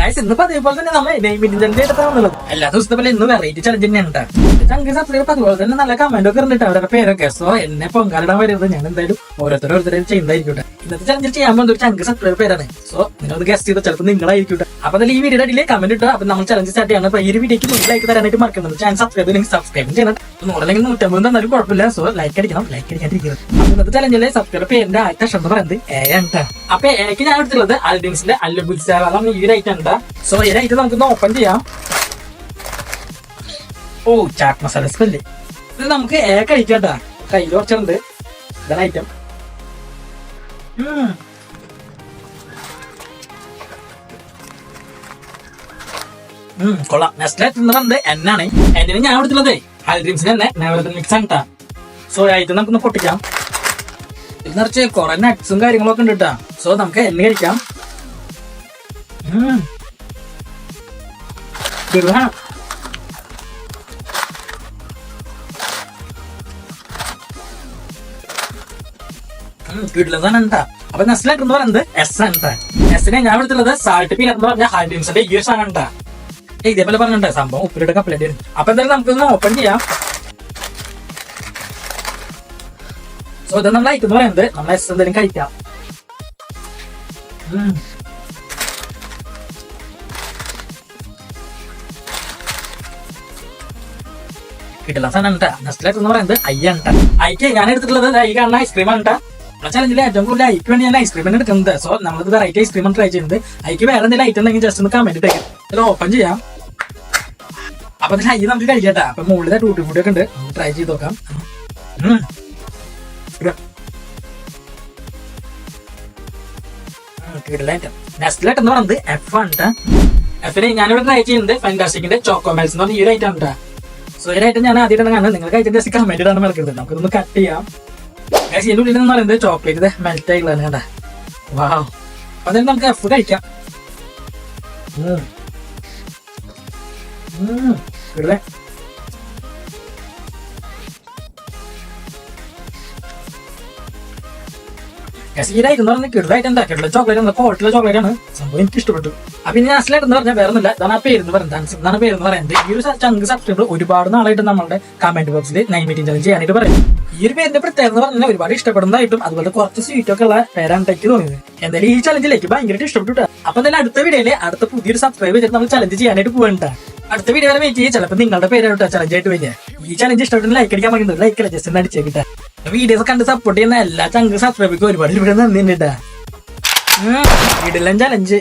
Guys ഇന്നിപ്പോ അതേപോലെ തന്നെ നമ്മൾ നെയ്മിറ്റിന്റെ എടുത്താണുള്ളത്. എല്ലാ ദിവസത്തെ പോലെ ഇന്ന് വെറൈറ്റി ചലഞ്ച് തന്നെയാണ്. ചങ്ക് സബ്സ്ക്രൈബ് അതുപോലെ തന്നെ നല്ല കമന്റ് ഒക്കെ ഇരുന്നിട്ട് അവരുടെ പേരൊക്കെ. സോ എന്നെ പൊങ്കാലിടാൻ വരുന്നത് ഞാൻ എന്തായാലും ഓരോരുത്തരും ചെയ്യുന്നതായിരിക്കും. ഇന്നത്തെ ചലഞ്ച് ചെയ്യാൻ പോകുന്ന ഒരു ചങ്ക് സബ്സ്ക്രൈബ് പേരാണ്. സോ നിങ്ങൾ ഗസ്റ്റ് ചെയ്തോ, ചിലപ്പോൾ നിങ്ങളായിരിക്കും. അപ്പൊ അതിൽ ഈ വീഡിയോ അടിയിലെ കമന്റ് ഇട്ടോ. അപ്പൊ നമ്മൾ ചലഞ്ച് സ്റ്റാർട്ട് ചെയ്യണം. അപ്പൊ ഈ വീഡിയോക്ക് ലൈക്ക് തരാനായിട്ട് മറക്കുന്നത്. ചാനൽ സബ്സ്ക്രൈബ് ചെയ്യണം. 100 തന്നാലും കുഴപ്പമില്ല. സോ ലൈക്ക് അടിക്കണം, ലൈക്ക് അടിക്കാതിരിക്കണം. അപ്പൊ ഇന്നത്തെ ചലഞ്ചിലെ സബ്സ്ക്രൈബ് പേരിന്റെ ആദ്യത്തെ അക്ഷരം എന്ന് പറയുന്നത് എ ആണ്. അപ്പൊ എനിക്ക് ഞാൻ എടുത്തുള്ളത് അൽഡിങ്സിന്റെ അല്ലുബുൽസാണ് ഈ റൈറ്റ് ഉണ്ട്. സോ ഈ റൈറ്റ് നമുക്കൊന്ന് ഓപ്പൺ ചെയ്യാം. ഓ ചാറ്റ് മസാല സ്മെല്ല്. ഇത് നമുക്ക് എ കഴിക്കാട്ടാ. കയ്യിൽ കുറച്ചുണ്ട്. ഇതാണ് ഐറ്റം. കൊള്ളാം. നെക്സ്റ്റ് എന്ന് പറയുന്നത് എന്നാണ്. എന്നിന് ഞാൻ എടുത്തുള്ളത് ഹൽഡ്രീംസിന്റെ തന്നെ നെവർ മിക്സ് ആണ് കേട്ടാ. സോ ഐറ്റം നമുക്കൊന്ന് പൊട്ടിക്കാം. ഇത് നിറച്ച് കുറെ നട്ട്സും കാര്യങ്ങളൊക്കെ ഉണ്ട് കേട്ടാ. സോ നമുക്ക് എണ്ണ കഴിക്കാം. കിടിലതാണ് കേട്ടാ. അപ്പൊ നെസ്ലായിട്ട് എന്ന് പറയുന്നത് എസ് ആണ് കേട്ടാ. എസിനെ ഞാൻ എടുത്തുള്ളത് സാൾട്ട് പീനട്ട് എന്ന് പറഞ്ഞ ഹൽഡ്രീംസിന്റെ ഈ സാധനം കേട്ടാ. ഇതേപോലെ പറഞ്ഞിട്ടുണ്ട് സംഭവം ഉപ്പിലിട്ട് കപ്പലേറ്റ്. അപ്പൊ എന്തായാലും നമുക്കൊന്ന് ഓപ്പൺ ചെയ്യാം. സോ ഇത് നമ്മൾ ഐറ്റം എന്ന് പറയുന്നത് നമ്മൾ എസ് എന്തെങ്കിലും കഴിക്കാം. കിട്ടില്ല സാധനം കേട്ടാ. നെസ്ലായിട്ട് എന്ന് പറയുന്നത് അയ്യാണ്. ഐക്ക് ഞാൻ എടുത്തിട്ടുള്ളത് ഈ കാണുന്ന ഐസ്ക്രീം ആണ് കേട്ടാ. നമ്മുടെ ചലഞ്ചിൽ ഏറ്റവും കൂടുതൽ ഐക്ക് വേണ്ടി ഞാൻ ഐസ്ക്രീം എടുക്കുന്നത്. സോ നമ്മളിത് വെറൈറ്റി ഐസ്ക്രീം ട്രൈ ചെയ്യുന്നത്. ഐക്ക് വേറെ എന്തെങ്കിലും ഐറ്റം ഉണ്ടെങ്കിൽ ജസ്റ്റ് ഒന്ന് കമന്റ് ഇട്ടേക്കും. ഇത് ഓപ്പൺ ചെയ്യാം. അപ്പൊ അതിൽ ഐ നമുക്ക് കഴിക്കട്ടാ. അപ്പൊ മുകളിലെ ടൂട്ടി ഫുഡ് ഒക്കെ ഉണ്ട്, ട്രൈ ചെയ്ത് നോക്കാം. നെസ്റ്റിലേറ്റ് എന്ന് പറയുന്നത് എഫ് ആണ്. എഫിനെ ഞാനിവിടെ ട്രൈ ചെയ്യുന്നത് ഫാന്റാസ്റ്റിക്കിന്റെ ചോക്കോമെൽസ് എന്ന് പറഞ്ഞ ഈ ഒരു ഐറ്റം ഉണ്ട്. സോ ഈ ഐറ്റം ഞാൻ ആദ്യമായിട്ടാണ് കാണുന്നത്. നിങ്ങൾക്ക് ഐറ്റം ജസ്റ്റ് കമന്റ് ഇടാണ് മെൽക്കുന്നത്. നമുക്കിതൊന്ന് കട്ട് ചെയ്യാം. ഇതിന്റെ ഉള്ളിൽ എന്ന് പറയുന്നത് ചോക്ലേറ്റ് മെൽറ്റ് ആയിട്ടുള്ളതാണ് കേട്ടാ. വാവ്. അപ്പൊ നമുക്ക് എഫ് കഴിക്കാം. കിടലേ. ഈരായിട്ട് എന്ന് പറഞ്ഞാൽ കിടലായിട്ട് എന്താ കിടല ചോക്ലേറ്റ് ആണ്. ക്വാളിറ്റിയുള്ള ചോക്ലേറ്റ് ആണ്. സംഭവം എനിക്ക് ഇഷ്ടപ്പെട്ടു. അപ്പൊ ഇനി നെസ്ലായിട്ട് എന്ന് പറഞ്ഞാൽ വേറെ ഒന്നുമില്ല. ഇതാണ് ആ പേരെന്ന് പറയുന്നത്. ഇതാണ് പേരെന്ന് പറയുന്നത്. ഈ ഒരു ചങ്ക് സബ്സ്ക്രൈബർ ഒരുപാട് നാളായിട്ട് നമ്മുടെ കമന്റ് ബോക്സിൽ 9 മീറ്റിംഗ് ചലഞ്ച് ചെയ്യാനായിട്ട് പറയും. ഈ ഒരു പേരിന്റെ പ്രത്യേകത എന്ന് പറഞ്ഞാൽ ഒരുപാട് ഇഷ്ടപ്പെടുന്നതായിട്ടും അതുപോലെ കുറച്ച് സ്വീറ്റ് ഒക്കെ ഉള്ള പേരാണ് എനിക്ക് തോന്നിയത്. എന്തായാലും ഈ ചലഞ്ചിലേക്ക് ഭയങ്കരമായിട്ട് ഇഷ്ടപ്പെട്ടു. അപ്പൊ എന്തായാലും അടുത്ത വീഡിയോയില് അടുത്ത പുതിയൊരു സബ്സ്ക്രൈബ് ചെയ്തിട്ട് നമ്മൾ ചലഞ്ച് ചെയ്യാനായിട്ട് പോകണ്ട. അടുത്ത വീഡിയോ വരെ വെയിറ്റ് ചെയ്യും. ചിലപ്പോൾ നിങ്ങളുടെ പേരായിട്ടോ ചലഞ്ച് ആയിട്ട് വരിക. ഈ ചലഞ്ച് ഇഷ്ടപ്പെട്ടു ലൈക്ക് അടിക്കാൻ പറയുന്നത് ലൈക്ക് അല്ല ജസ്റ്റ് അടിച്ചേക്കിട്ടാ. വീഡിയോസ് കണ്ട് സപ്പോർട്ട് ചെയ്യുന്ന എല്ലാ ചങ്ക് സബ്സ്ക്രൈബർക്ക് ഒരുപാട് ഇവിടെ നന്ദി ഉണ്ട്. Video challenge